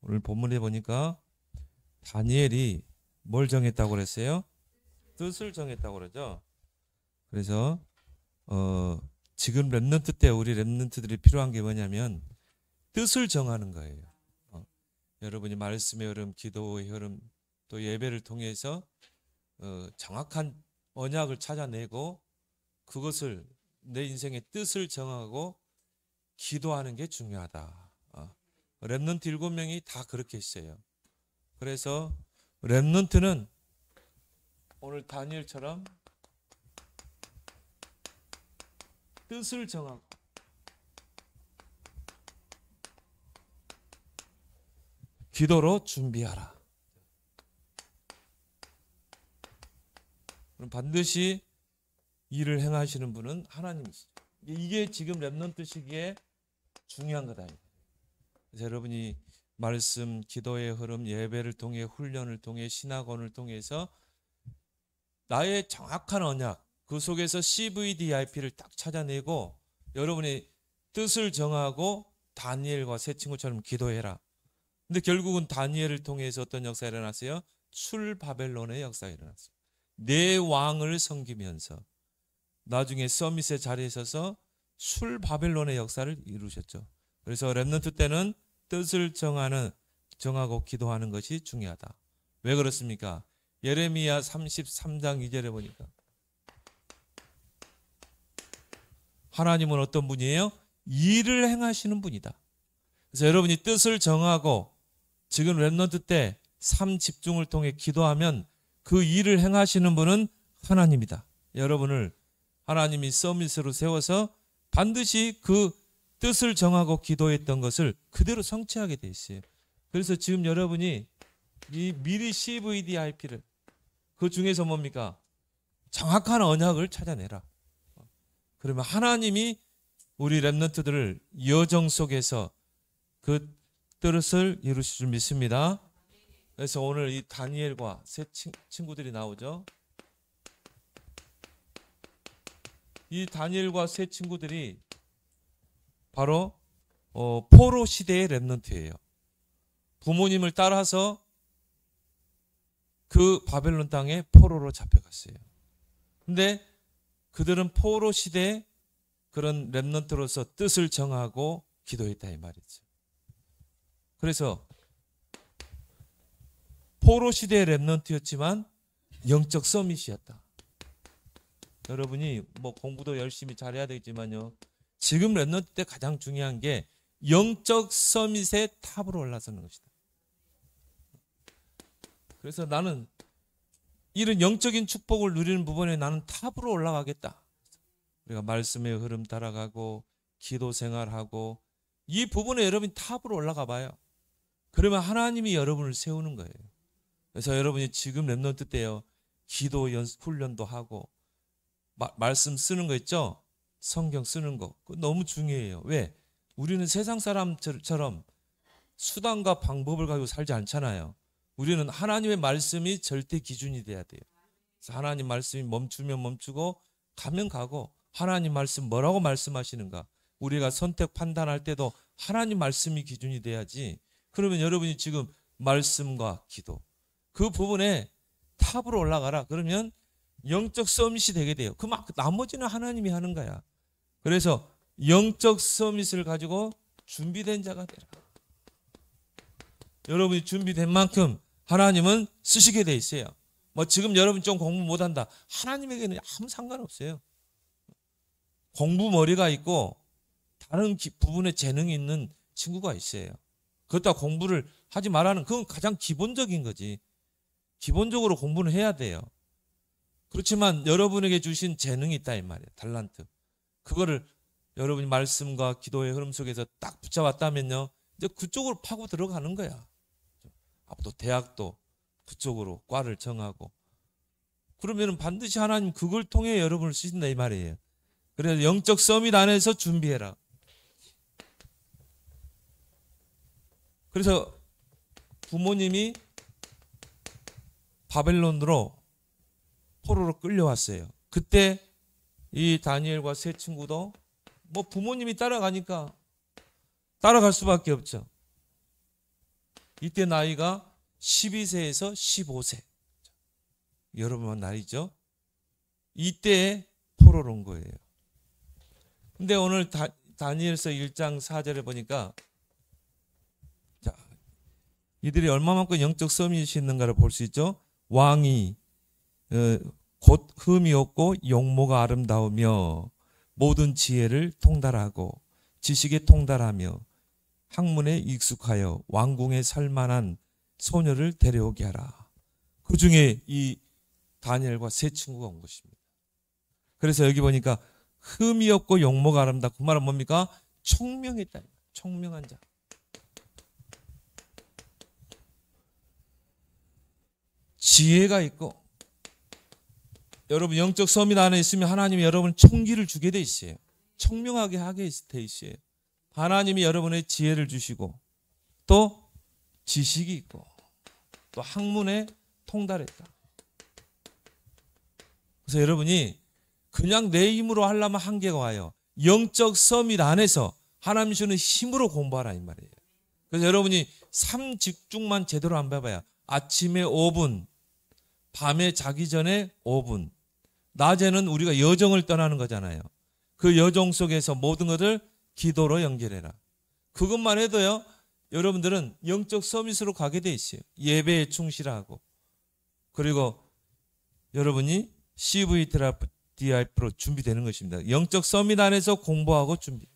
오늘 본문에 보니까 다니엘이 뭘 정했다고 그랬어요? 뜻을 정했다고 그러죠. 그래서 지금 렘넌트 때 우리 렘넌트들이 필요한 게 뭐냐면 뜻을 정하는 거예요. 여러분이 말씀의 흐름, 기도의 흐름, 또 예배를 통해서 정확한 언약을 찾아내고 그것을 내 인생의 뜻을 정하고 기도하는 게 중요하다. 렘넌트 7명이 다 그렇게 했어요. 그래서 렘넌트는 오늘 다니엘처럼 뜻을 정하고 기도로 준비하라. 그럼 반드시 일을 행하시는 분은 하나님이시죠. 이게 지금 렘넌트 시기에 중요한 거다. 그래서 여러분이 말씀, 기도의 흐름, 예배를 통해 훈련을 통해 신학원을 통해서 나의 정확한 언약, 그 속에서 CVDIP를 딱 찾아내고 여러분이 뜻을 정하고 다니엘과 세 친구처럼 기도해라. 근데 결국은 다니엘을 통해서 어떤 역사가 일어났어요? 출바벨론의 역사가 일어났어요. 내 왕을 섬기면서 나중에 서밋의 자리에 서서 출바벨론의 역사를 이루셨죠. 그래서 렘넌트 때는 뜻을 정하고 기도하는 것이 중요하다. 왜 그렇습니까? 예레미야 33장 2절에 보니까 하나님은 어떤 분이에요? 일을 행하시는 분이다. 그래서 여러분이 뜻을 정하고 지금 렘넌트 때 삶 집중을 통해 기도하면 그 일을 행하시는 분은 하나님이다. 여러분을 하나님이 서밋으로 세워서 반드시 그 뜻을 정하고 기도했던 것을 그대로 성취하게 돼 있어요. 그래서 지금 여러분이 이 미리 CVDIP를 그 중에서 뭡니까? 정확한 언약을 찾아내라. 그러면 하나님이 우리 렘넌트들을 여정 속에서 그 뜻을 이루실 줄 믿습니다. 그래서 오늘 이 다니엘과 세 친구들이 나오죠. 이 다니엘과 세 친구들이 바로 포로 시대의 렘넌트예요. 부모님을 따라서 그 바벨론 땅에 포로로 잡혀갔어요. 근데 그들은 포로 시대에 그런 렘넌트로서 뜻을 정하고 기도했다 이 말이죠. 그래서 포로 시대의 렘넌트였지만 영적 서밋이었다. 여러분이 뭐 공부도 열심히 잘해야 되겠지만요. 지금 렘넌트 때 가장 중요한 게 영적 서밋의 탑으로 올라서는 것이다. 그래서 나는 이런 영적인 축복을 누리는 부분에 나는 탑으로 올라가겠다. 우리가 말씀의 흐름 따라가고 기도 생활하고 이 부분에 여러분이 탑으로 올라가 봐요. 그러면 하나님이 여러분을 세우는 거예요. 그래서 여러분이 지금 렘넌트 때요. 기도 훈련도 하고 말씀 쓰는 거 있죠? 성경 쓰는 거. 그거 너무 중요해요. 왜? 우리는 세상 사람처럼 수단과 방법을 가지고 살지 않잖아요. 우리는 하나님의 말씀이 절대 기준이 돼야 돼요. 그래서 하나님 말씀이 멈추면 멈추고 가면 가고 하나님 말씀 뭐라고 말씀하시는가. 우리가 선택 판단할 때도 하나님 말씀이 기준이 돼야지. 그러면 여러분이 지금 말씀과 기도 그 부분에 탑으로 올라가라. 그러면 영적 서밋이 되게 돼요. 그럼 나머지는 하나님이 하는 거야. 그래서 영적 서밋을 가지고 준비된 자가 되라. 여러분이 준비된 만큼 하나님은 쓰시게 돼 있어요. 뭐 지금 여러분 좀 공부 못한다. 하나님에게는 아무 상관없어요. 공부 머리가 있고 다른 부분에 재능이 있는 친구가 있어요. 그렇다 공부를 하지 말라는 그건 가장 기본적인 거지. 기본적으로 공부는 해야 돼요. 그렇지만 여러분에게 주신 재능이 있다 이 말이에요. 달란트. 그거를 여러분이 말씀과 기도의 흐름 속에서 딱 붙잡았다면요. 이제 그쪽으로 파고 들어가는 거야. 앞으로 대학도 그쪽으로 과를 정하고 그러면 반드시 하나님 그걸 통해 여러분을 쓰신다 이 말이에요. 그래서 영적 서밋 안에서 준비해라. 그래서 부모님이 바벨론으로 포로로 끌려왔어요. 그때 이 다니엘과 세 친구도 뭐 부모님이 따라가니까 따라갈 수밖에 없죠. 이때 나이가 12세에서 15세. 여러분만 나이죠. 이때에 포로로 온 거예요. 근데 오늘 다니엘서 1장 4절에 보니까 자, 이들이 얼마만큼 영적 서밋이 있는가를 볼 수 있죠. 왕이 곧 흠이 없고 용모가 아름다우며 모든 지혜를 통달하고 지식에 통달하며 학문에 익숙하여 왕궁에 살만한 소녀를 데려오게 하라. 그 중에 이 다니엘과 세 친구가 온 것입니다. 그래서 여기 보니까 흠이 없고 용모가 아름답고 그 말은 뭡니까? 총명했다. 총명한 자. 지혜가 있고 여러분 영적 서밋 안에 있으면 하나님이 여러분 총기를 주게 돼 있어요. 총명하게 하게 돼 있어요. 하나님이 여러분의 지혜를 주시고 또 지식이 있고 또 학문에 통달했다. 그래서 여러분이 그냥 내 힘으로 하려면 한계가 와요. 영적 서밋 안에서 하나님 주는 힘으로 공부하라 이 말이에요. 그래서 여러분이 3집중만 제대로 안 봐봐야 아침에 5분, 밤에 자기 전에 5분, 낮에는 우리가 여정을 떠나는 거잖아요. 그 여정 속에서 모든 것을 기도로 연결해라. 그것만 해도요, 여러분들은 영적 서밋으로 가게 돼 있어요. 예배에 충실하고. 그리고 여러분이 CVDIP로 준비되는 것입니다. 영적 서밋 안에서 공부하고 준비.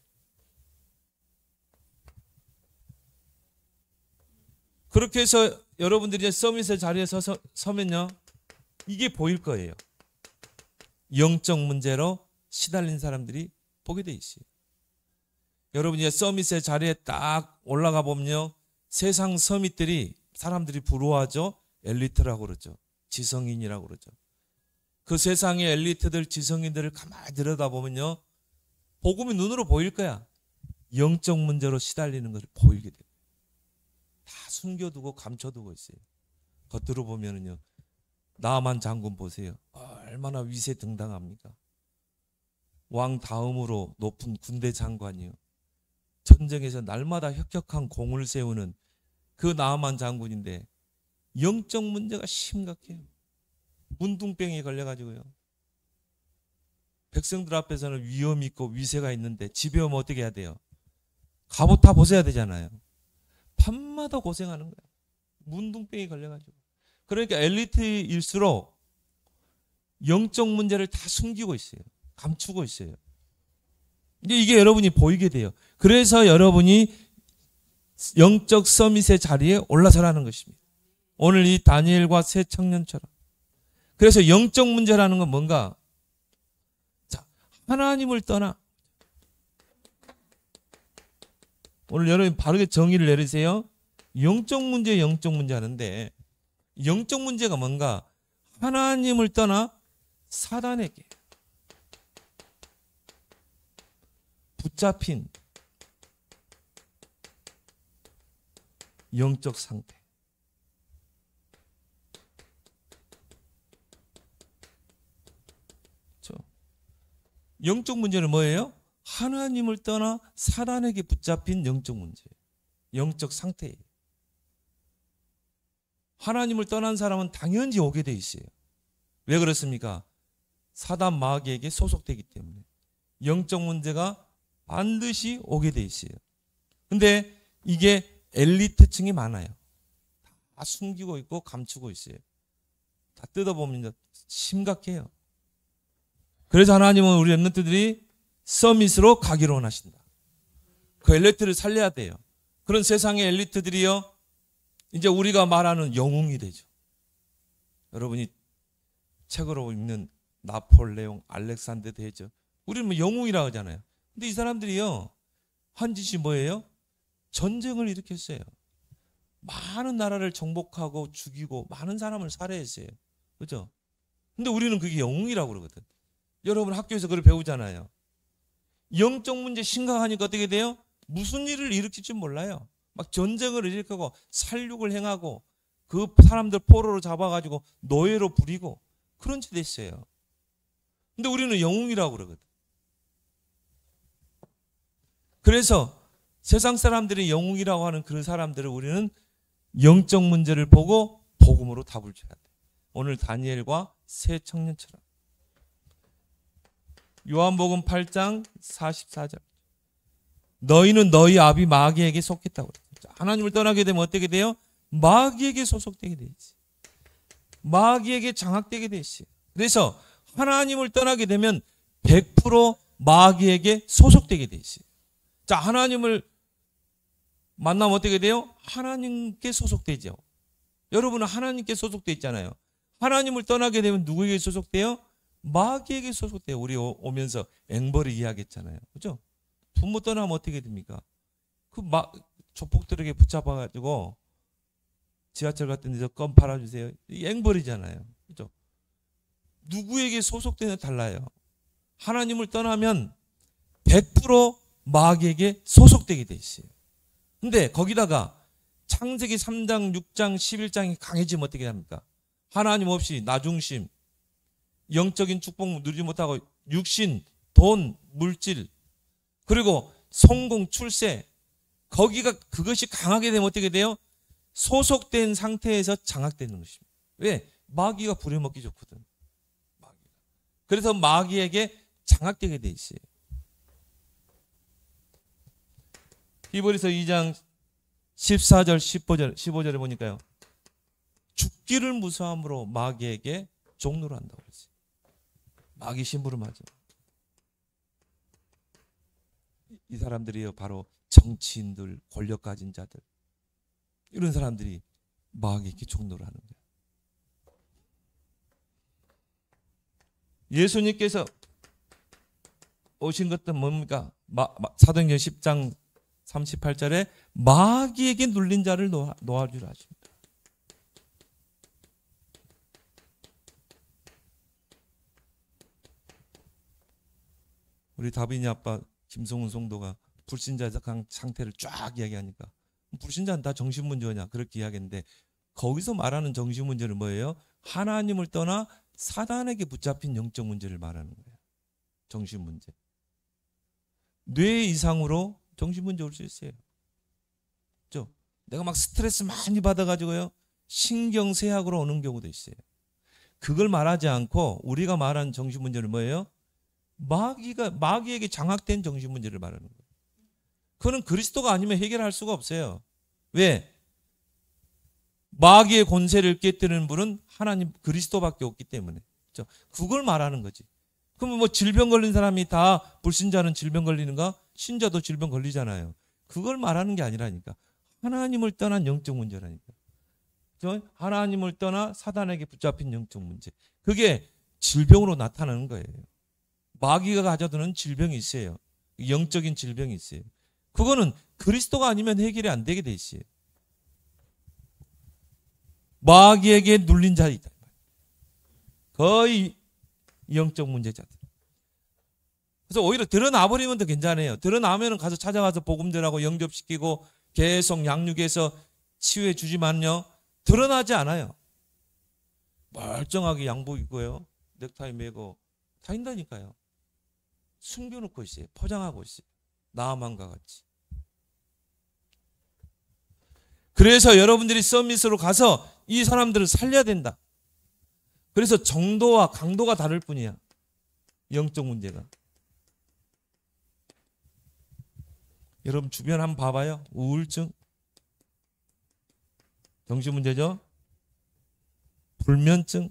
그렇게 해서 여러분들이 서밋의 자리에 서면요, 이게 보일 거예요. 영적 문제로 시달린 사람들이 보게 돼 있어요. 여러분이 서밋의 자리에 딱 올라가 보면요, 세상 서밋들이 사람들이 부러워하죠. 엘리트라고 그러죠. 지성인이라고 그러죠. 그 세상의 엘리트들, 지성인들을 가만히 들여다보면요, 복음이 눈으로 보일 거야. 영적 문제로 시달리는 것을 보이게 돼요. 다 숨겨두고 감춰두고 있어요. 겉으로 보면은요, 나만 장군 보세요. 얼마나 위세등당합니까? 왕 다음으로 높은 군대 장관이요. 전쟁에서 날마다 혁혁한 공을 세우는 그 나만 장군인데 영적 문제가 심각해요. 문둥병에 걸려가지고요. 백성들 앞에서는 위엄이 있고 위세가 있는데 집에 오면 어떻게 해야 돼요? 갑옷 다 벗어야 되잖아요. 밤마다 고생하는 거예요. 문둥병에 걸려가지고. 그러니까 엘리트일수록 영적 문제를 다 숨기고 있어요. 감추고 있어요. 근데 이게 여러분이 보이게 돼요. 그래서 여러분이 영적 서밋의 자리에 올라서라는 것입니다. 오늘 이 다니엘과 세 청년처럼. 그래서 영적 문제라는 건 뭔가? 자, 하나님을 떠나. 오늘 여러분 바르게 정의를 내리세요. 영적 문제 하는데 영적 문제가 뭔가? 하나님을 떠나 사단에게 붙잡힌 영적 상태. 그렇죠? 영적 문제는 뭐예요? 하나님을 떠나 사단에게 붙잡힌 영적 문제, 영적 상태예요. 하나님을 떠난 사람은 당연히 오게 돼 있어요. 왜 그렇습니까? 사단 마귀에게 소속되기 때문에 영적 문제가 반드시 오게 돼 있어요. 근데 이게 엘리트층이 많아요. 다 숨기고 있고 감추고 있어요. 다 뜯어보면 심각해요. 그래서 하나님은 우리 렘넌트들이 서밋으로 가기로 원하신다. 그 엘리트를 살려야 돼요. 그런 세상의 엘리트들이요, 이제 우리가 말하는 영웅이 되죠. 여러분이 책으로 읽는 나폴레옹, 알렉산더 대제, 우리는 뭐 영웅이라고 하잖아요. 근데 이 사람들이요, 한 짓이 뭐예요? 전쟁을 일으켰어요. 많은 나라를 정복하고 죽이고 많은 사람을 살해했어요. 그죠? 근데 우리는 그게 영웅이라고 그러거든. 여러분 학교에서 그걸 배우잖아요. 영적 문제 심각하니까 어떻게 돼요? 무슨 일을 일으킬지 몰라요. 막 전쟁을 일으키고 살육을 행하고 그 사람들 포로로 잡아가지고 노예로 부리고 그런 짓 했어요. 근데 우리는 영웅이라고 그러거든. 그래서 세상 사람들이 영웅이라고 하는 그 사람들을 우리는 영적 문제를 보고 복음으로 답을 줘야 돼. 오늘 다니엘과 새 청년처럼. 요한복음 8장 44절. 너희는 너희 아비 마귀에게 속했다고 그랬죠. 하나님을 떠나게 되면 어떻게 돼요? 마귀에게 소속되게 되지. 마귀에게 장악되게 되지. 그래서 하나님을 떠나게 되면 100% 마귀에게 소속되게 되지. 자, 하나님을 만나면 어떻게 돼요? 하나님께 소속되죠. 여러분은 하나님께 소속되어 있잖아요. 하나님을 떠나게 되면 누구에게 소속돼요? 마귀에게 소속돼요. 우리 오면서 앵벌이 이야기했잖아요. 그죠? 부모 떠나면 어떻게 됩니까? 조폭들에게 붙잡아가지고 지하철 같은 데서 껌 팔아주세요. 이 앵벌이잖아요. 그죠? 누구에게 소속되냐 달라요. 하나님을 떠나면 100% 마귀에게 소속되게 돼 있어요. 근데 거기다가 창세기 3장, 6장, 11장이 강해지면 어떻게 합니까? 하나님 없이 나중심, 영적인 축복 누리지 못하고 육신, 돈, 물질, 그리고 성공, 출세, 그것이 강하게 되면 어떻게 돼요? 소속된 상태에서 장악되는 것입니다. 왜? 마귀가 부려먹기 좋거든. 그래서 마귀에게 장악되게 돼 있어요. 히브리서 2장 14절, 15절에 보니까요. 죽기를 무서함으로 마귀에게 종노를 한다고 그랬어요. 마귀 심부름하죠. 이 사람들이요, 바로 정치인들, 권력 가진 자들, 이런 사람들이 마귀에게 종노를 하는 거예요. 예수님께서 오신 것은 뭡니까? 사도행전 10장 38절에 마귀에게 눌린 자를 놓아주라 하십니다. 우리 다빈이 아빠 김성훈 성도가 불신자 상태를 쫙 이야기하니까 불신자는 다 정신문제냐 그렇게 이야기했는데, 거기서 말하는 정신문제는 뭐예요? 하나님을 떠나 사단에게 붙잡힌 영적 문제를 말하는 거예요. 정신문제. 뇌 이상으로 정신문제 올 수 있어요. 그렇죠? 내가 막 스트레스 많이 받아가지고요, 신경쇠약으로 오는 경우도 있어요. 그걸 말하지 않고 우리가 말하는 정신문제는 뭐예요? 마귀에게 장악된 정신문제를 말하는 거예요. 그거는 그리스도가 아니면 해결할 수가 없어요. 왜? 마귀의 권세를 깨뜨리는 분은 하나님 그리스도밖에 없기 때문에. 그렇죠? 그걸 말하는 거지. 그러면 뭐 질병 걸린 사람이 다 불신자는 질병 걸리는가? 신자도 질병 걸리잖아요. 그걸 말하는 게 아니라니까. 하나님을 떠난 영적 문제라니까. 그렇죠? 하나님을 떠나 사단에게 붙잡힌 영적 문제. 그게 질병으로 나타나는 거예요. 마귀가 가져두는 질병이 있어요. 영적인 질병이 있어요. 그거는 그리스도가 아니면 해결이 안 되게 돼 있어요. 마귀에게 눌린 자가 있다. 거의 영적 문제자들. 그래서 오히려 드러나버리면 더 괜찮아요. 드러나면 가서 찾아가서 복음 전하고 영접시키고 계속 양육해서 치유해 주지만요, 드러나지 않아요. 멀쩡하게 양복 입고요, 넥타이 매고 다닌다니까요. 숨겨놓고 있어요. 포장하고 있어요. 나만과 같이. 그래서 여러분들이 서밋으로 가서 이 사람들을 살려야 된다. 그래서 정도와 강도가 다를 뿐이야. 영적 문제가. 여러분 주변 한번 봐봐요. 우울증, 정신문제죠. 불면증,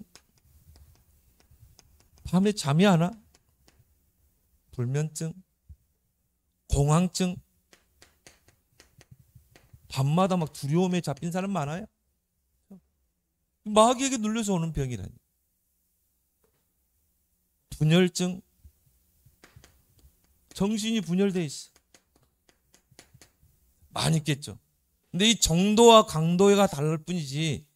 밤에 잠이 안 와. 불면증, 공황증, 밤마다 막 두려움에 잡힌 사람 많아요. 마귀에게 눌려서 오는 병이라니. 분열증, 정신이 분열돼 있어. 많이 있겠죠. 근데 이 정도와 강도가 다를 뿐이지,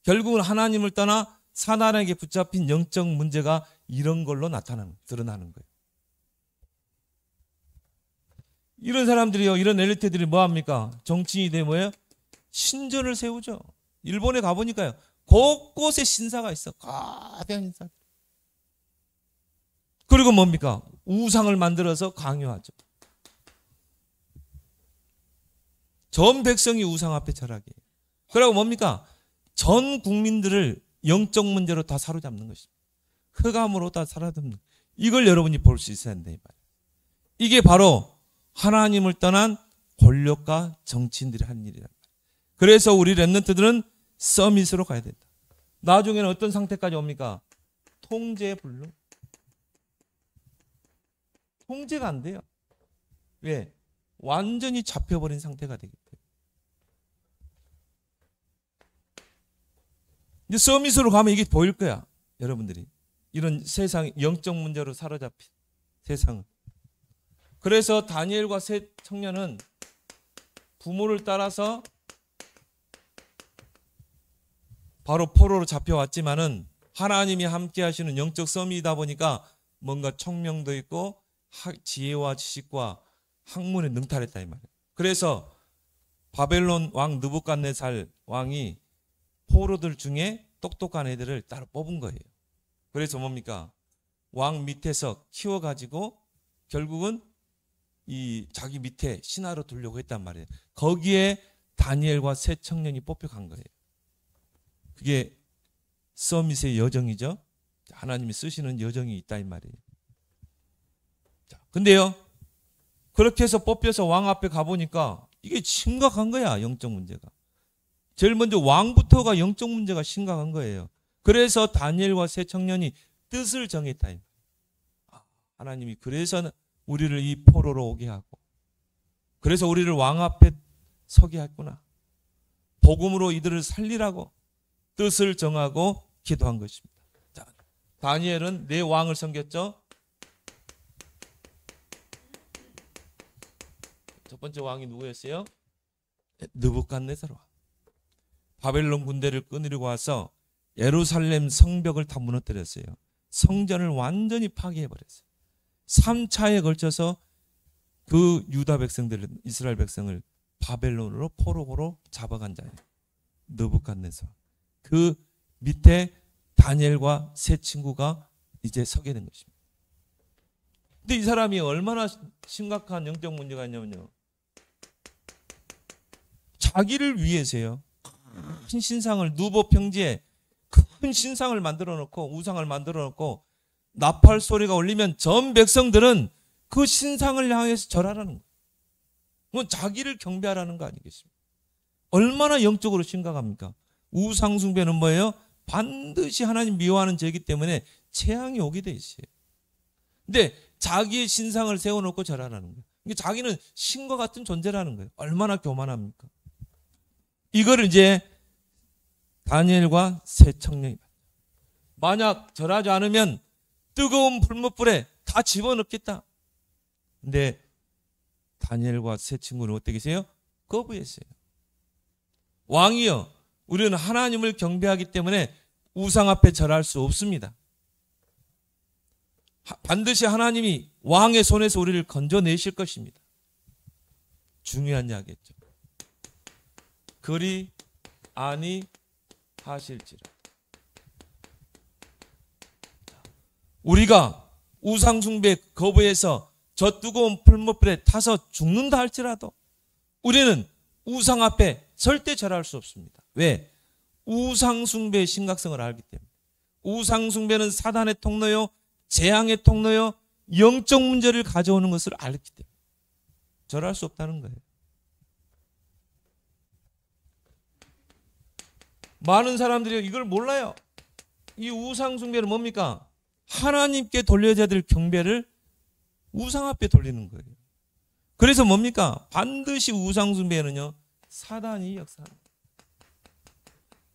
결국은 하나님을 떠나 사단에게 붙잡힌 영적 문제가 이런 걸로 드러나는 거예요. 이런 사람들이요, 이런 엘리트들이 뭐합니까? 정치인이 되면 뭐예요? 신전을 세우죠. 일본에 가보니까요, 곳곳에 신사가 있어. 거대한 신사. 그리고 뭡니까? 우상을 만들어서 강요하죠. 전 백성이 우상 앞에 절하게. 그리고 뭡니까? 전 국민들을 영적 문제로 다 사로잡는 것입니다. 흑암으로 다 사로잡는. 이걸 여러분이 볼 수 있어야 한다. 이게 바로 하나님을 떠난 권력과 정치인들이 한 일이란 말이에요. 그래서 우리 렘넌트들은 서밋으로 가야 된다. 나중에는 어떤 상태까지 옵니까? 통제불능. 통제가 안 돼요. 왜? 완전히 잡혀버린 상태가 되기 때문에. 이제 서밋으로 가면 이게 보일 거야. 여러분들이. 이런 세상, 영적 문제로 사로잡힌 세상을. 그래서 다니엘과 세 청년은 부모를 따라서 바로 포로로 잡혀왔지만은 하나님이 함께 하시는 영적 서밋이다 보니까 뭔가 총명도 있고 지혜와 지식과 학문에 능탈했다 이 말이에요. 그래서 바벨론 왕 느부갓네살 왕이 포로들 중에 똑똑한 애들을 따로 뽑은 거예요. 그래서 뭡니까? 왕 밑에서 키워가지고 결국은 이 자기 밑에 신하로 두려고 했단 말이에요. 거기에 다니엘과 세 청년이 뽑혀간 거예요. 그게 서밋의 여정이죠. 하나님이 쓰시는 여정이 있다 이 말이에요. 자, 근데요, 그렇게 해서 뽑혀서 왕 앞에 가보니까 이게 심각한 거야. 영적 문제가. 제일 먼저 왕부터가 영적 문제가 심각한 거예요. 그래서 다니엘과 세 청년이 뜻을 정했다. 하나님이 그래서 우리를 이 포로로 오게 하고, 그래서 우리를 왕 앞에 서게 했구나. 복음으로 이들을 살리라고 뜻을 정하고 기도한 것입니다. 자, 다니엘은 네 왕을 섬겼죠. 첫 번째 왕이 누구였어요? 느부갓네살 왕. 바벨론 군대를 끊으려고 와서 예루살렘 성벽을 다 무너뜨렸어요. 성전을 완전히 파괴해버렸어요. 3차에 걸쳐서 그 유다 백성들, 이스라엘 백성을 바벨론으로 포로로 잡아간 자예요. 느부갓네살. 그 밑에 다니엘과 세 친구가 이제 서게 된 것입니다. 근데 이 사람이 얼마나 심각한 영적 문제가 있냐면요, 자기를 위해서요, 큰 신상을, 누보 평지에 큰 신상을 만들어 놓고, 우상을 만들어 놓고, 나팔 소리가 울리면 전 백성들은 그 신상을 향해서 절하라는 거예요. 그건 자기를 경배하라는 거 아니겠습니까? 얼마나 영적으로 심각합니까? 우상숭배는 뭐예요? 반드시 하나님 미워하는 죄이기 때문에 재앙이 오게 돼 있어요. 근데 자기의 신상을 세워놓고 절하라는 거예요. 그러니까 자기는 신과 같은 존재라는 거예요. 얼마나 교만합니까? 이걸 이제 다니엘과 세 청년이, 만약 절하지 않으면 뜨거운 불못불에 다 집어넣겠다. 근데 다니엘과 세 친구는 어떻게 했어요? 거부했어요. 왕이여, 우리는 하나님을 경배하기 때문에 우상 앞에 절할 수 없습니다. 반드시 하나님이 왕의 손에서 우리를 건져내실 것입니다. 중요한 이야기겠죠. 그리 아니하실지라. 우리가 우상숭배 거부해서 저 뜨거운 풀무불에 타서 죽는다 할지라도 우리는 우상 앞에 절대 절할 수 없습니다. 왜? 우상숭배의 심각성을 알기 때문에. 우상숭배는 사단의 통로요, 재앙의 통로요, 영적 문제를 가져오는 것을 알기 때문에 절할 수 없다는 거예요. 많은 사람들이 이걸 몰라요. 이 우상숭배는 뭡니까? 하나님께 돌려야 될 경배를 우상 앞에 돌리는 거예요. 그래서 뭡니까? 반드시 우상숭배는요, 사단이 역사합니다.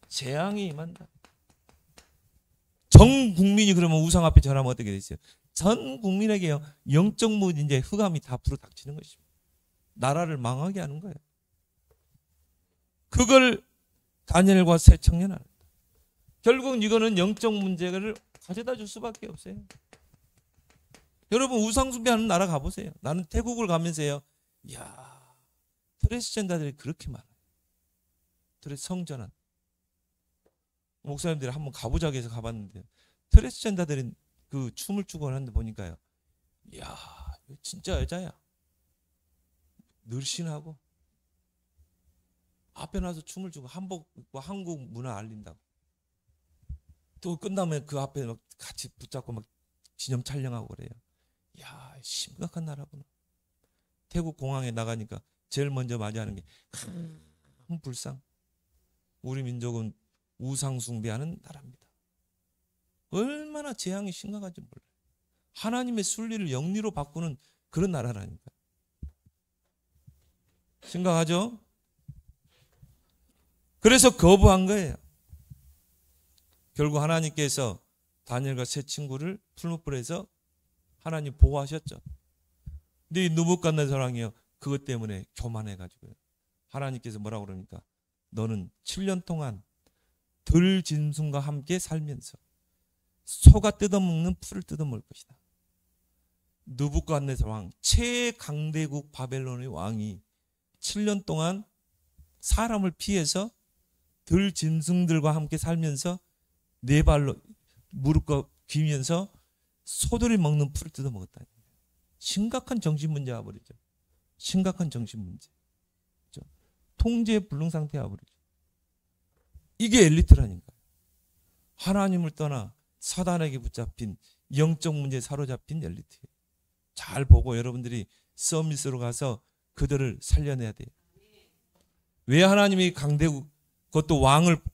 재앙이 임한다. 전 국민이 그러면 우상 앞에 절하면 어떻게 되겠어요? 전 국민에게요, 영적 문제, 흑암이 다 불어닥치는 것입니다. 나라를 망하게 하는 거예요. 그걸 다니엘과 세 청년은 합니다. 결국은 이거는 영적 문제를 가져다 줄 수밖에 없어요. 여러분, 우상숭배하는 나라 가보세요. 나는 태국을 가면서요, 이야, 트랜스젠더들이 그렇게 많아요. 성전은 목사님들이 한번 가보자고 해서 가봤는데, 트랜스젠더들이 그 춤을 추고 하는데 보니까요, 이야, 진짜 여자야. 늘씬하고 앞에 나서 춤을 추고 한복 입고 한국 문화 알린다고. 또 끝나면 그 앞에 막 같이 붙잡고 막 기념 촬영하고 그래요. 야, 심각한 나라구나. 태국 공항에 나가니까 제일 먼저 맞이하는 게 큰 불상. 우리 민족은 우상 숭배하는 나라입니다. 얼마나 재앙이 심각한지 몰라요. 하나님의 순리를 영리로 바꾸는 그런 나라라니까. 심각하죠? 그래서 거부한 거예요. 결국 하나님께서 다니엘과 세 친구를 풀무불에서 하나님 보호하셨죠. 근데 이 느부갓네살왕이요, 그것 때문에 교만해가지고요, 하나님께서 뭐라고 그러니까 너는 7년 동안 들 짐승과 함께 살면서 소가 뜯어먹는 풀을 뜯어먹을 것이다. 느부갓네살 왕, 최강대국 바벨론의 왕이 7년 동안 사람을 피해서 들 짐승들과 함께 살면서 네 발로 무릎 꿇으면서 소들이 먹는 풀을 뜯어먹었다. 심각한 정신 문제가 버리죠. 심각한 정신 문제. 그렇죠? 통제 불능 상태가 버리죠. 이게 엘리트라니까. 하나님을 떠나 사단에게 붙잡힌 영적 문제에 사로잡힌 엘리트예요. 잘 보고 여러분들이 서밋으로 가서 그들을 살려내야 돼요. 왜 하나님이 강대국, 그것도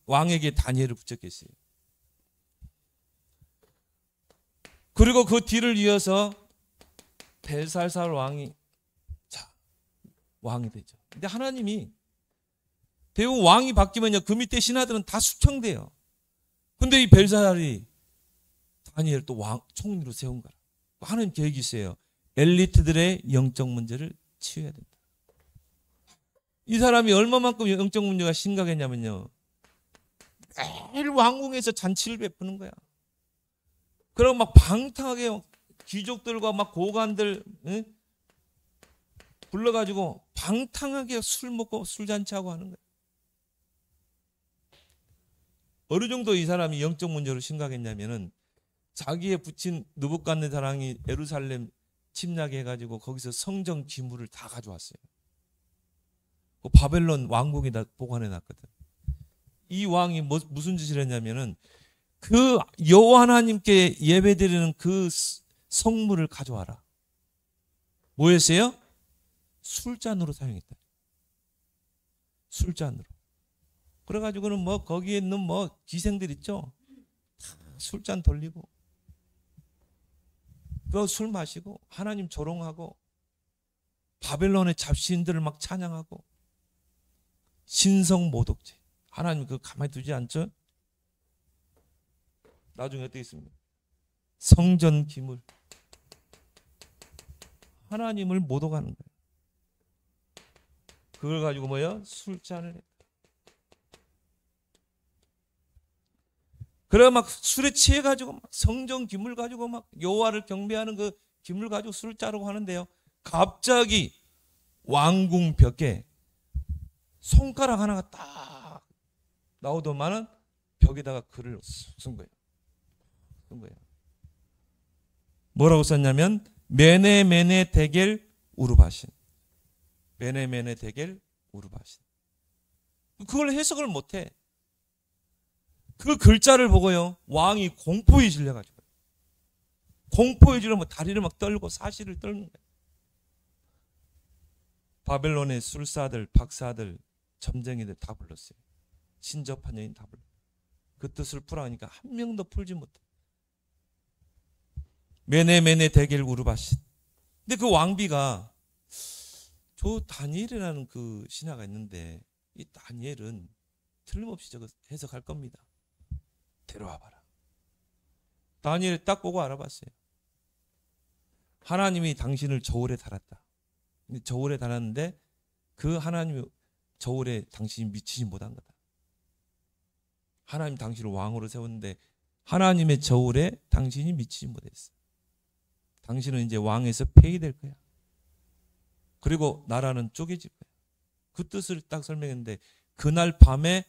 왕에게 다니엘을 붙였겠어요. 그리고 그 뒤를 이어서 벨살살 왕이 왕이 되죠. 근데 하나님이 대부분 왕이 바뀌면요, 그 밑에 신하들은 다 숙청돼요. 근데 이 벨살살이 다니엘 또 왕 총리로 세운 거라. 하는 계획이 있어요. 엘리트들의 영적 문제를 치유해야 된다. 이 사람이 얼마만큼 영적 문제가 심각했냐면요, 매일 왕궁에서 잔치를 베푸는 거야. 그럼 막 방탕하게 귀족들과 막 고관들, 응? 불러가지고 방탕하게 술 먹고 술잔치하고 하는 거야. 어느 정도 이 사람이 영적 문제로 심각했냐면은 자기의 부친 느부갓네살 왕이 예루살렘 침략해가지고 거기서 성전 기물을 다 가져왔어요. 그 바벨론 왕궁에다 보관해놨거든. 이 왕이 무슨 짓을 했냐면은 그 여호와 하나님께 예배드리는 그 성물을 가져와라. 뭐였어요? 술잔으로 사용했다. 술잔으로. 그래가지고는 뭐 거기에 있는 뭐 기생들 있죠. 다 술잔 돌리고 그 술 마시고 하나님 조롱하고 바벨론의 잡신들을 막 찬양하고 신성 모독죄. 하나님 그거 가만히 두지 않죠? 나중에 어떻게 있습니까? 성전 기물. 하나님을 모독하는 거예요. 그걸 가지고 뭐예요? 술잔을 했다. 그래 막 술에 취해가지고 막 성전 기물 가지고 막 여호와를 경배하는 그 기물 가지고 술을 짜려고 하는데요, 갑자기 왕궁 벽에 손가락 하나가 딱 나오더만은 벽에다가 글을 쓴 거예요. 쓴 거예요. 뭐라고 썼냐면 메네 데겔 우르바신. 메네 데겔 우르바신. 그걸 해석을 못해. 그 글자를 보고요, 왕이 공포에 질려가지고 공포에 질려 뭐 다리를 막 떨고 사시를 떨는 거예요. 바벨론의 술사들, 박사들, 점쟁이들 다 불렀어요. 신접한 여인 다 불렀어요. 그 뜻을 풀어가니까 한 명도 풀지 못해. 메네 데겔 우르바신. 근데 그 왕비가 저 다니엘이라는 그 신하가 있는데 이 다니엘은 틀림없이 저거 해석할 겁니다. 데려와 봐라. 다니엘을 딱 보고 알아봤어요. 하나님이 당신을 저울에 달았다. 근데 저울에 달았는데 그 하나님의 저울에 당신이 미치지 못한 거다. 하나님 당신을 왕으로 세웠는데 하나님의 저울에 당신이 미치지 못했어. 당신은 이제 왕에서 폐위될 거야. 그리고 나라는 쪼개질 거야. 그 뜻을 딱 설명했는데 그날 밤에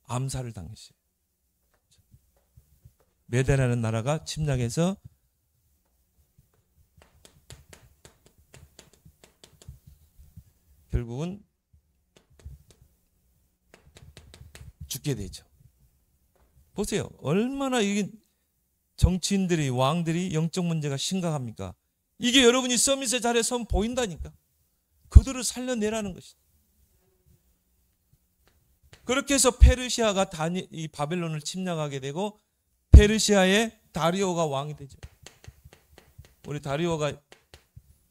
암살을 당했어요. 메대라는 나라가 침략해서 결국은 죽게 되죠. 보세요. 얼마나 이게 정치인들이 왕들이 영적 문제가 심각합니까? 이게 여러분이 서밋의 자리에 서면 보인다니까. 그들을 살려내라는 것이죠. 그렇게 해서 페르시아가 이 바벨론을 침략하게 되고 페르시아의 다리오가 왕이 되죠. 우리 다리오가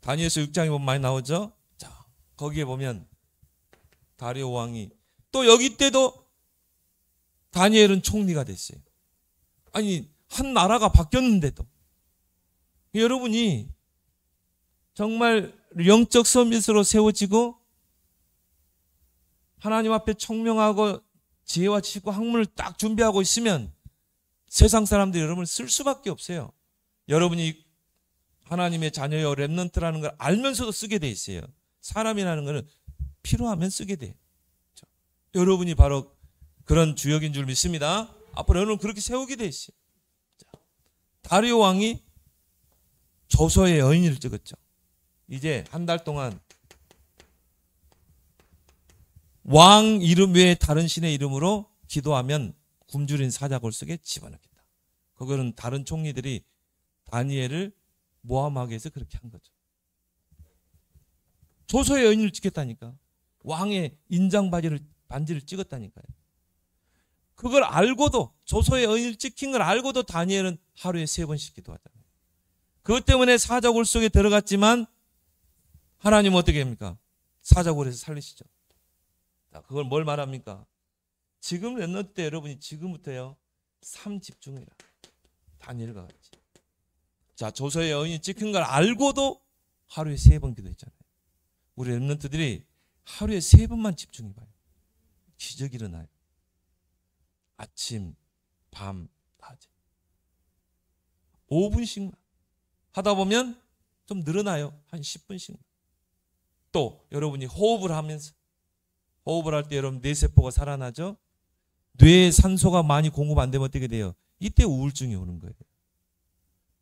다니엘서 6장에 보면 많이 나오죠. 자, 거기에 보면 다리오 왕이 또 여기 때도 다니엘은 총리가 됐어요. 아니 한 나라가 바뀌었는데도 여러분이 정말 영적 서밋으로 세워지고 하나님 앞에 청명하고 지혜와 지식과 학문을 딱 준비하고 있으면 세상 사람들이 여러분을 쓸 수밖에 없어요. 여러분이 하나님의 자녀요 렘넌트라는 걸 알면서도 쓰게 돼 있어요. 사람이라는 것은 필요하면 쓰게 돼. 여러분이 바로 그런 주역인 줄 믿습니다. 앞으로 여러분은 그렇게 세우게 돼 있어요. 다리오 왕이 조서의 여인을 찍었죠. 이제 한 달 동안 왕 이름 외에 다른 신의 이름으로 기도하면 굶주린 사자골 속에 집어넣겠다. 그거는 다른 총리들이 다니엘을 모함하게 해서 그렇게 한 거죠. 조서의 여인을 찍겠다니까. 왕의 인장 반지를 찍었다니까요. 그걸 알고도 조서의 여인을 찍힌 걸 알고도 다니엘은 하루에 3번씩 기도하잖아요. 그것 때문에 사자골 속에 들어갔지만 하나님은 어떻게 합니까? 사자골에서 살리시죠. 자, 그걸 뭘 말합니까? 지금 렘넌트 때 여러분이 지금부터요 3 집중해라. 다니엘과 같이. 자, 조서의 여인이 찍힌 걸 알고도 하루에 3번 기도했잖아요. 우리 렘넌트들이 하루에 3번만 집중해봐요. 기적이 일어나요. 아침, 밤, 낮에 5분씩만 하다 보면 좀 늘어나요. 한 10분씩만. 또 여러분이 호흡을 하면서 호흡을 할 때 여러분 뇌세포가 살아나죠. 뇌에 산소가 많이 공급 안 되면 어떻게 돼요? 이때 우울증이 오는 거예요.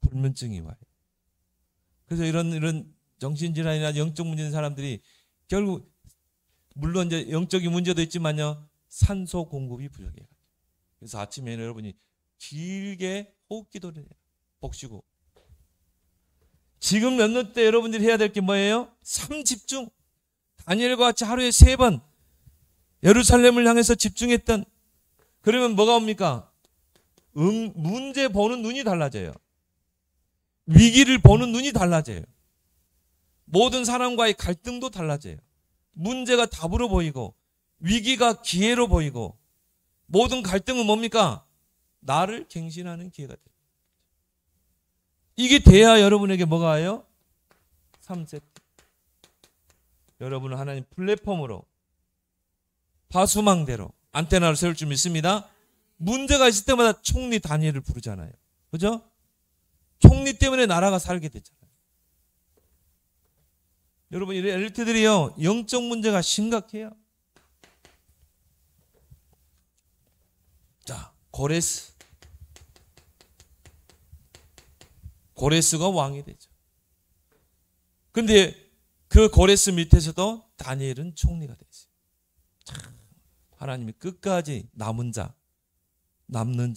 불면증이 와요. 그래서 이런 정신질환이나 영적 문제인 사람들이 결국 물론 이제 영적인 문제도 있지만요 산소 공급이 부족해요. 그래서 아침에 여러분이 길게 호흡기도를 해요. 복 쉬고. 지금 렘넌트 때 여러분들이 해야 될 게 뭐예요? 3집중. 다니엘과 같이 하루에 3번 예루살렘을 향해서 집중했던. 그러면 뭐가 옵니까? 문제 보는 눈이 달라져요. 위기를 보는 눈이 달라져요. 모든 사람과의 갈등도 달라져요. 문제가 답으로 보이고 위기가 기회로 보이고 모든 갈등은 뭡니까? 나를 갱신하는 기회가 돼요. 이게 돼야 여러분에게 뭐가 와요? 3세트. 여러분은 하나님 플랫폼으로 파수망대로 안테나를 세울 줄 믿습니다. 문제가 있을 때마다 총리 다니엘을 부르잖아요. 그죠? 총리 때문에 나라가 살게 됐잖아요. 여러분, 이 엘리트들이요, 영적 문제가 심각해요. 자, 고레스가 왕이 되죠. 근데 그 고레스 밑에서도 다니엘은 총리가 됐어요. 참, 하나님이 끝까지 남는 자, 남을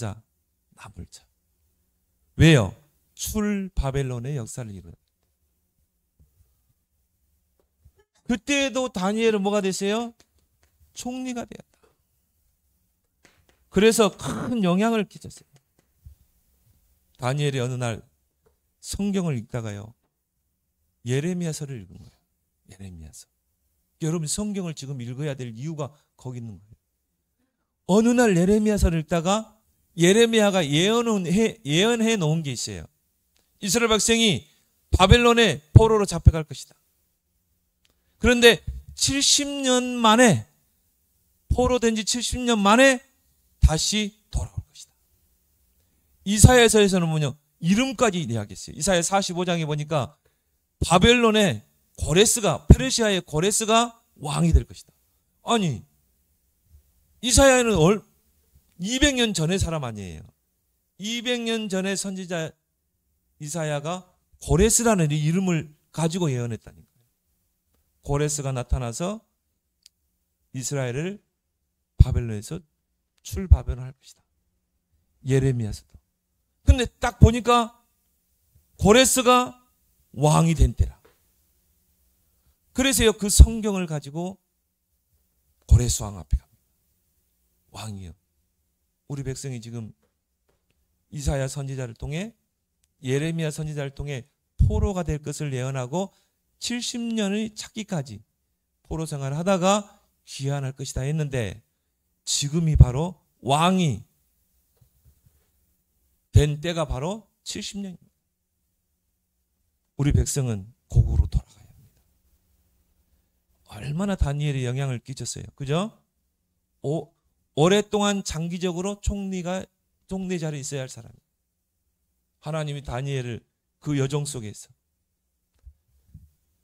자. 왜요? 출 바벨론의 역사를 이루어요. 그때도 다니엘은 뭐가 됐어요? 총리가 되었다. 그래서 큰 영향을 끼쳤어요. 다니엘이 어느 날 성경을 읽다가요, 예레미야서를 읽은 거예요. 예레미야서. 여러분 성경을 지금 읽어야 될 이유가 거기 있는 거예요. 어느 날 예레미야서를 읽다가 예레미야가 예언해 놓은 게 있어요. 이스라엘 백성이 바벨론의 포로로 잡혀갈 것이다. 그런데 70년 만에, 포로된 지 70년 만에 다시 돌아올 것이다. 이사야서에서는 뭐냐? 이름까지 이야기했어요. 이사야 45장에 보니까 바벨론의 고레스가, 페르시아의 고레스가 왕이 될 것이다. 아니, 이사야는 200년 전의 사람 아니에요. 200년 전의 선지자 이사야가 고레스라는 이름을 가지고 예언했다니까요. 고레스가 나타나서 이스라엘을 바벨론에서 출바변을 할 것이다. 예레미야서도. 근데 딱 보니까 고레스가 왕이 된 때라. 그래서요, 그 성경을 가지고 고레스 왕 앞에 갑니다. 왕이요. 우리 백성이 지금 이사야 선지자를 통해, 예레미야 선지자를 통해 포로가 될 것을 예언하고 70년의 찾기까지 포로 생활을 하다가 귀환할 것이다 했는데, 지금이 바로 왕이 된 때가 바로 70년입니다. 우리 백성은 고국으로 돌아가야 합니다. 얼마나 다니엘이 영향을 끼쳤어요. 그죠? 오랫동안 장기적으로 총리 자리에 있어야 할 사람이에요. 하나님이 다니엘을 그 여정 속에서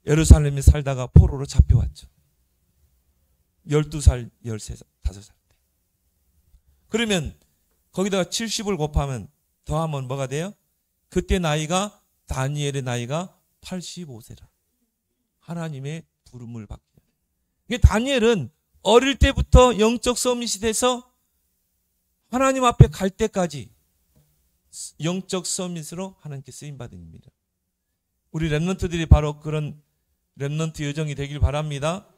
예루살렘에 살다가 포로로 잡혀왔죠. 12살, 13살, 5살 때. 그러면 거기다가 70을 곱하면 더하면 뭐가 돼요? 그때 나이가, 다니엘의 나이가 85세라. 하나님의 부름을 받게 돼요. 다니엘은 어릴 때부터 영적 서밋이 돼서 하나님 앞에 갈 때까지 영적 서밋으로 하나님께 쓰임받은 입니다. 우리 렘넌트들이 바로 그런 렘넌트 여정이 되길 바랍니다.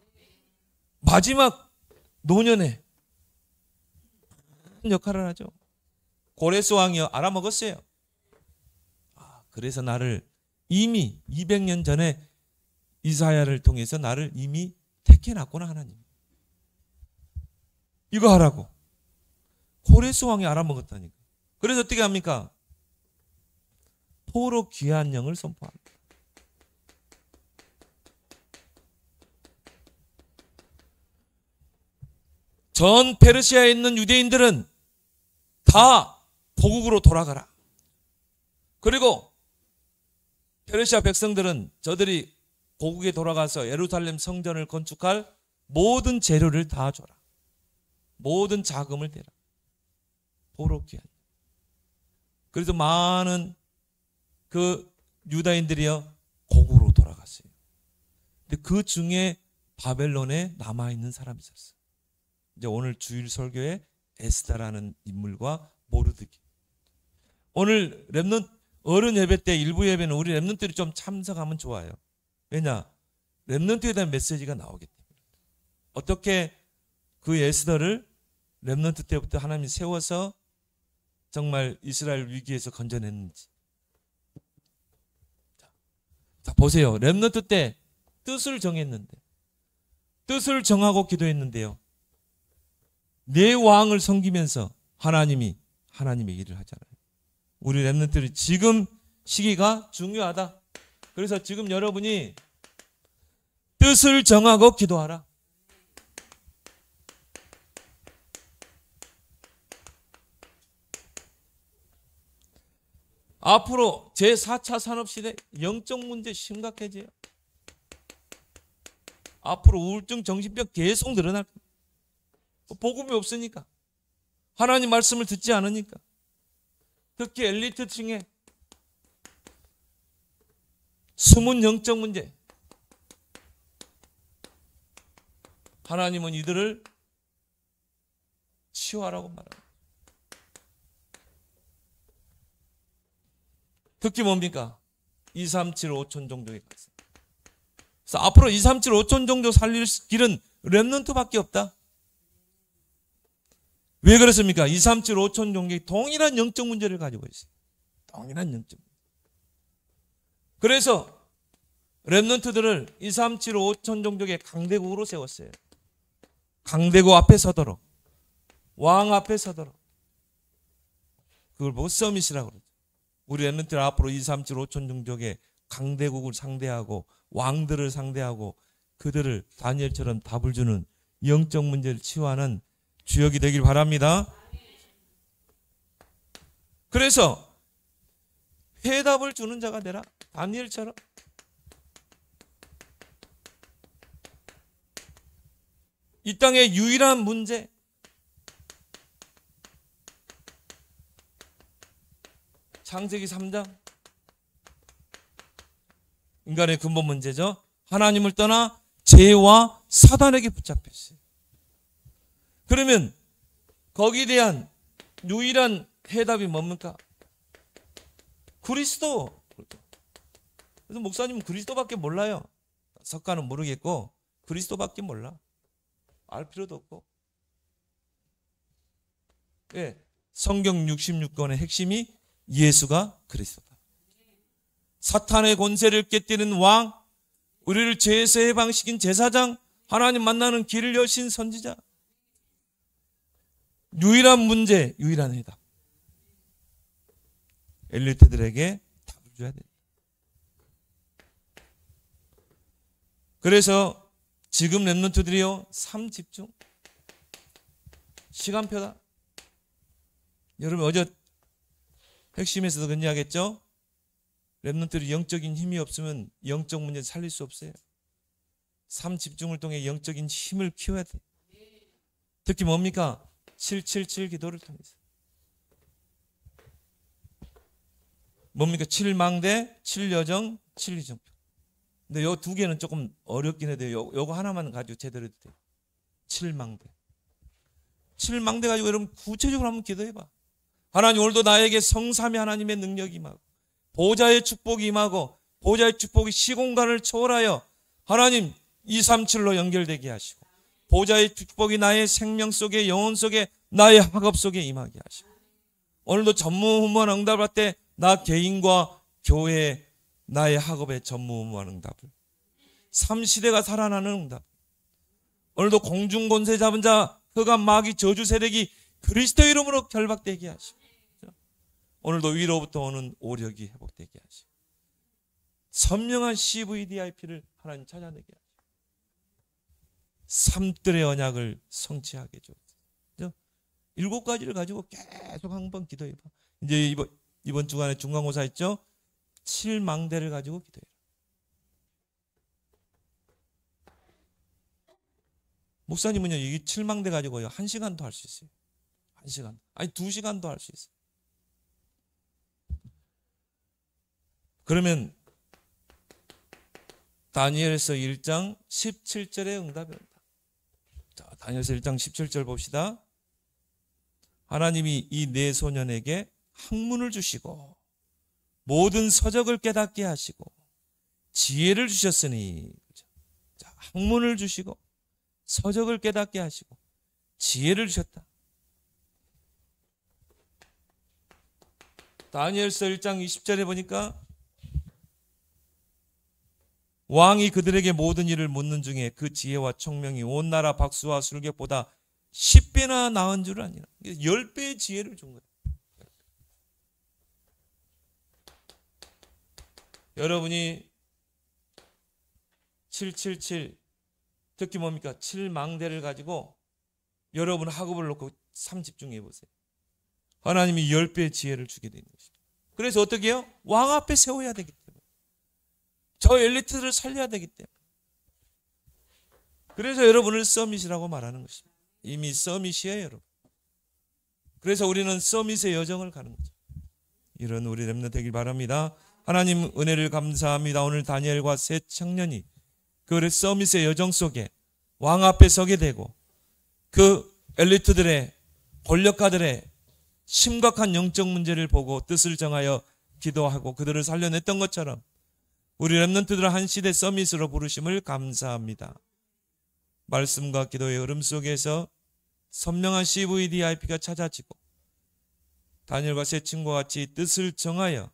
마지막 노년에 큰 역할을 하죠. 고레스 왕이요, 알아먹었어요. 그래서 나를 이미 200년 전에 이사야를 통해서 나를 이미 택해놨구나, 하나님. 이거 하라고. 고레스 왕이 알아먹었다니까. 그래서 어떻게 합니까? 포로 귀환령을 선포합니다. 전 페르시아에 있는 유대인들은 다 고국으로 돌아가라. 그리고 페르시아 백성들은 저들이 고국에 돌아가서 예루살렘 성전을 건축할 모든 재료를 다 줘라. 모든 자금을 대라. 포로 귀환. 그래서 많은 그 유다인들이요, 고국으로 돌아갔어요. 근데 그 중에 바벨론에 남아있는 사람이 있었어요. 이제 오늘 주일 설교에 에스더라는 인물과 모르드기. 오늘 렘넌트 어른 예배 때 일부 예배는 우리 렘넌트들이 좀 참석하면 좋아요. 왜냐? 렘넌트에 대한 메시지가 나오기 때문에. 어떻게 그 에스더를 렘넌트 때부터 하나님이 세워서 정말 이스라엘 위기에서 건져냈는지. 자, 보세요. 렘넌트 때 뜻을 정했는데, 뜻을 정하고 기도했는데요, 내 왕을 섬기면서 하나님의 일을 하잖아요. 우리 렘넌트들이 지금 시기가 중요하다. 그래서 지금 여러분이 뜻을 정하고 기도하라. 앞으로 제4차 산업시대 영적 문제 심각해져요. 앞으로 우울증, 정신병 계속 늘어날 겁니다. 복음이 없으니까. 하나님 말씀을 듣지 않으니까. 특히 엘리트층에 숨은 영적 문제. 하나님은 이들을 치유하라고 말합니다. 특히 뭡니까? 2, 3, 7, 5천 종족에 갔어요. 그래서 앞으로 2, 3, 7, 5천 종족 살릴 길은 렘넌트밖에 없다. 왜 그렇습니까? 2, 3, 7, 5천 종족이 동일한 영적 문제를 가지고 있어요. 동일한 영적 문제. 그래서 렘넌트들을 2, 3, 7, 5천 종족의 강대국으로 세웠어요. 강대국 앞에 서도록, 왕 앞에 서도록. 그걸 보고 서밋이라고 그러죠. 우리 렘넌트들 앞으로 2, 3, 7, 5천 종족의 강대국을 상대하고 왕들을 상대하고 그들을 다니엘처럼 답을 주는 영적 문제를 치유하는 주역이 되길 바랍니다. 그래서 해답을 주는 자가 되라. 다니엘처럼. 이 땅의 유일한 문제, 창세기 3장, 인간의 근본 문제죠. 하나님을 떠나 죄와 사단에게 붙잡혔어요. 그러면 거기에 대한 유일한 해답이 뭡니까? 그리스도. 그래서 목사님은 그리스도밖에 몰라요. 석가는 모르겠고 그리스도밖에 몰라. 알 필요도 없고. 예, 성경 66권의 핵심이 예수가 그리스도다. 사탄의 권세를 깨뜨리는 왕, 우리를 죄에서 해방시킨 제사장, 하나님 만나는 길을 여신 선지자. 유일한 문제, 유일한 해답. 엘리트들에게 답을 줘야 됩니다. 그래서 지금 렘넌트들이요, 삶 집중, 시간표다. 여러분 어제 핵심에서도 그런 이야기했죠. 렘넌트들이 영적인 힘이 없으면 영적 문제 살릴 수 없어요. 삶 집중을 통해 영적인 힘을 키워야 돼. 특히 뭡니까? 777 기도를 통해서. 뭡니까? 7망대, 7여정, 7이정표. 근데 요 두 개는 조금 어렵긴 해도 요거 하나만 가지고 제대로 해도 돼요. 7망대. 7망대 가지고 여러분 구체적으로 한번 기도해봐. 하나님 오늘도 나에게 성삼위 하나님의 능력이 임하고 보좌의 축복이 임하고 보좌의 축복이 시공간을 초월하여 하나님 237로 연결되게 하시고 보좌의 축복이 나의 생명 속에 영혼 속에 나의 학업 속에 임하게 하시고 오늘도 전무후무한 응답을 할 때 나 개인과 교회 나의 학업의 전무후무한 응답을 3시대가 살아나는 응답 오늘도 공중권세 잡은 자 흑암 마귀 저주 세력이 그리스도 이름으로 결박되게 하시고 오늘도 위로부터 오는 오력이 회복되게 하시고 선명한 CVDIP를 하나님 찾아내게 하시고 삼들의 언약을 성취하게 해주옵소서. 7가지를 가지고 계속 한번 기도해봐. 이제 이번 주간에 중간고사 있죠? 7망대를 가지고 기도해라. 목사님은요, 이 7망대 가지고요, 1시간도 할 수 있어요. 1시간. 아니, 2시간도 할 수 있어요. 그러면 다니엘서 1장 17절의 응답이 온다. 자, 다니엘서 1장 17절 봅시다. 하나님이 이 네 소년에게 학문을 주시고 모든 서적을 깨닫게 하시고 지혜를 주셨으니, 자, 학문을 주시고 서적을 깨닫게 하시고 지혜를 주셨다. 다니엘서 1장 20절에 보니까 왕이 그들에게 모든 일을 묻는 중에 그 지혜와 총명이 온 나라 박수와 술객보다 10배나 나은 줄 아니라 10배의 지혜를 준 거예요. 여러분이 777 특히 뭡니까? 7망대를 가지고 여러분 학업을 놓고 삶 집중해 보세요. 하나님이 10배의 지혜를 주게 되는 것이죠. 그래서 어떻게 해요? 왕 앞에 세워야 되기 때문에 저 엘리트를 살려야 되기 때문에 그래서 여러분을 서밋이라고 말하는 것입니다. 이미 서밋이에요, 여러분. 그래서 우리는 서밋의 여정을 가는 거죠. 이런 우리 렘넌트 되길 바랍니다. 하나님 은혜를 감사합니다. 오늘 다니엘과 세 청년이 그 서밋의 여정 속에 왕 앞에 서게 되고 그 엘리트들의 권력가들의 심각한 영적 문제를 보고 뜻을 정하여 기도하고 그들을 살려냈던 것처럼 우리 렘넌트들을 한 시대 서밋으로 부르심을 감사합니다. 말씀과 기도의 흐름 속에서 선명한 CVDIP가 찾아지고 다니엘과 세 친구와 같이 뜻을 정하여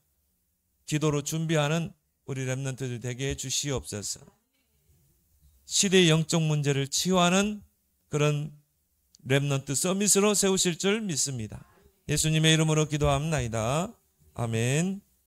기도로 준비하는 우리 렘넌트들 되게 해주시옵소서. 시대의 영적 문제를 치유하는 그런 렘넌트 서밋으로 세우실 줄 믿습니다. 예수님의 이름으로 기도합나이다. 아멘.